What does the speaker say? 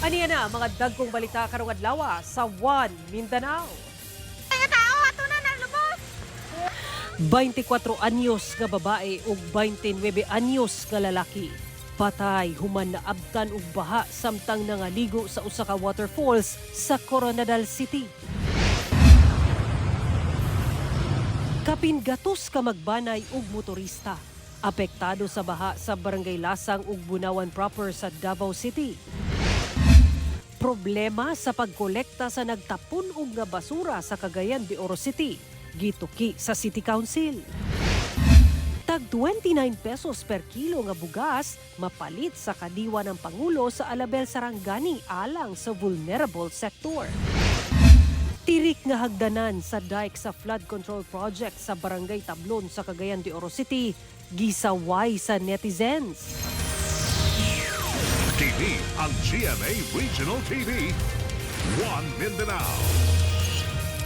Aniya na mga dagkong balita karong adlawa sa One Mindanao. Mga tao, ato na nalubos! 24 anyos nga babae ug 29 anyos nga lalaki. Patay human na abtan og baha samtang nangaligo sa usa ka waterfalls sa Coronadal City. Kapin gatos ka magbanay ug motorista. Apektado sa baha sa Barangay Lasang ug Bunawan proper sa Davao City. Problema sa pagkolekta sa nagtapon og nga basura sa Cagayan de Oro City. Gituki sa City Council. Tag 29 pesos per kilo nga bugas mapalit sa kadiwa ng Pangulo sa Alabel Sarangani alang sa vulnerable sector. Tirik nga hagdanan sa dike sa flood control project sa Barangay Tablon sa Cagayan de Oro City gisaway sa netizens. TV ang GMA Regional TV, One Mindanao.